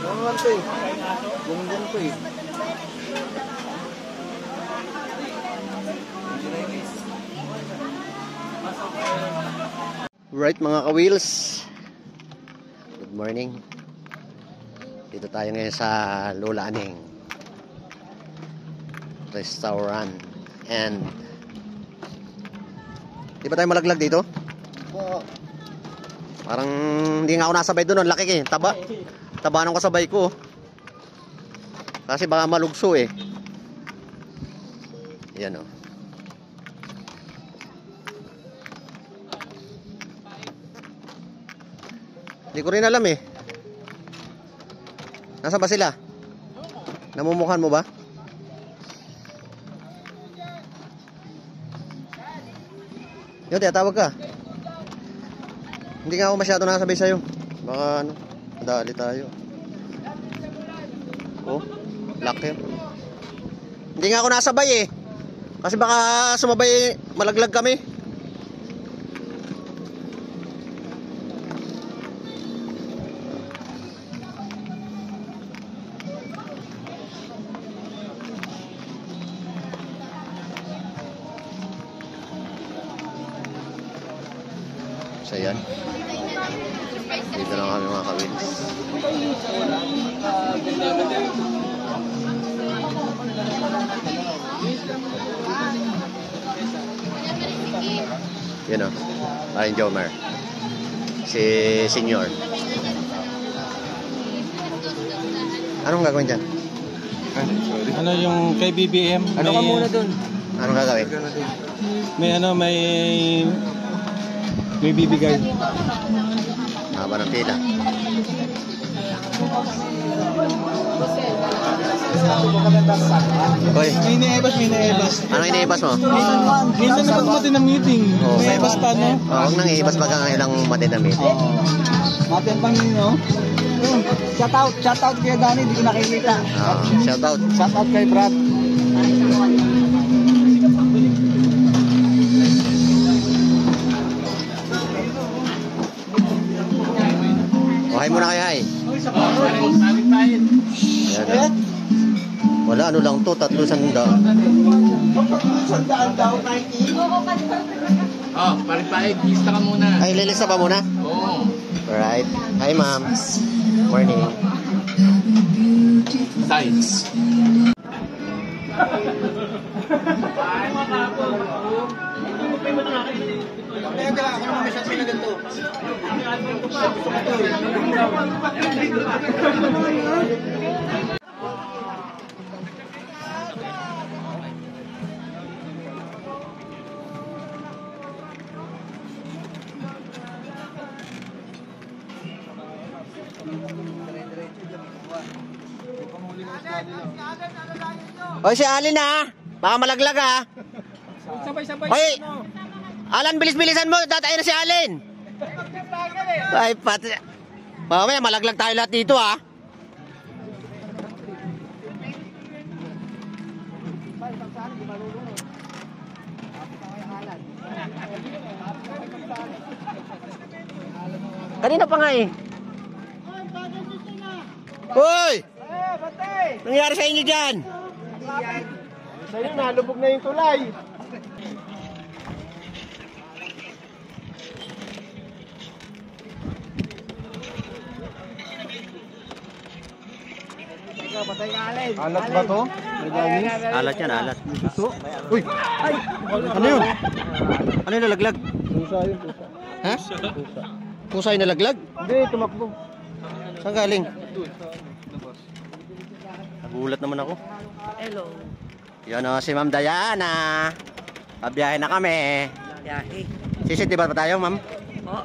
Naman to eh. Gunggong to eh. Right mga ka-wheels. Good morning. Dito tayo ngayon sa Lola Aning Restaurant. And di ba tayo malaglag dito? Oo. Parang hindi nga ako nasabay doon. Ang laki eh. Taba ng kasabay ko. Kasi baka malugso eh. Yan o. Hindi ko rin alam eh. Nasaan ba sila? Namumukhan mo ba? Yun, tiyatawag ka. Hindi nga ako masyado nakasabay sa'yo. Baka ano, madali tayo. Oh, lock yun. Hindi nga ako nasabay eh. Kasi baka sumabay, malaglag kami. So yan. Dito lang kami mga ka-wheels. Yun o. Ayun Jomer. Si Senior. Anong gagawin dyan? Ano yung kay BBM? Ano ka muna dun? Anong gagawin? May bibigay. Haba ng pila. Hoy. May iniebas. Anong iniibas mo? Minsan naman mati ng meeting. Oh, may ibas pa, no? Huwag nang iibas baga ng ilang mati na meeting. Matin pang nino. Shout out kay Danny, di ko nakikita. Shout out. Shout out kay Brad. Hi muna kayo, hi. Yan. Wala, ano lang to, 300. 300 daw, 90. Oh, pare-pae, lista ka muna. Ay, lilista pa muna? Oo. Alright. Hi, ma'am. Morning. Size. Hoy, si Alin ha. Baka malaglag ha. Sabay-sabay. Hoy, Alan, bilis-bilisan mo. Tatay na si Alin. Ay, pati. Mamaya, malaglag tayo lahat dito ha. Kanina pa nga eh. Hoy! Nangyari sa inyo dyan? Sa'yo, nalubog na yung tulay. Alat ba to? Alat yan, alat. Suso? Uy! Ay! Ano yun? Ano yung nalaglag? Pusa yun, pusa. Ha? Pusa yung nalaglag? Hindi, tumakbo. Saan galing? Nagulat naman ako. Hello. Yan o, si Ma'am Diana. Pabiyahe na kami. Biyahe. Sisit di ba tayo, ma'am? Oh,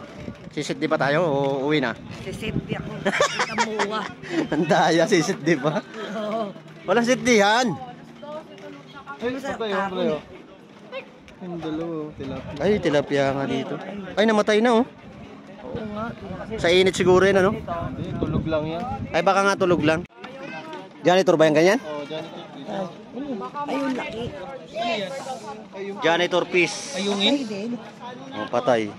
Sisit di ba tayo o uwi na? sisipti ako. Kamuha. Ang daya, sisit di ba? Oo. Walang sitdihan. Ay, patay yung pre. Yung dalawa, tilapia. Ay, tilapia nga dito. Ay, namatay na oh. Oo nga. Sa init siguro yun, ano? Hindi, tulog lang yan. Ay, baka nga tulog lang. Janitor ba yung ganyan? Oo, janitor piece. Ayun, laki. Janitor piece. Ayungin? Ay, din. Oh, patay.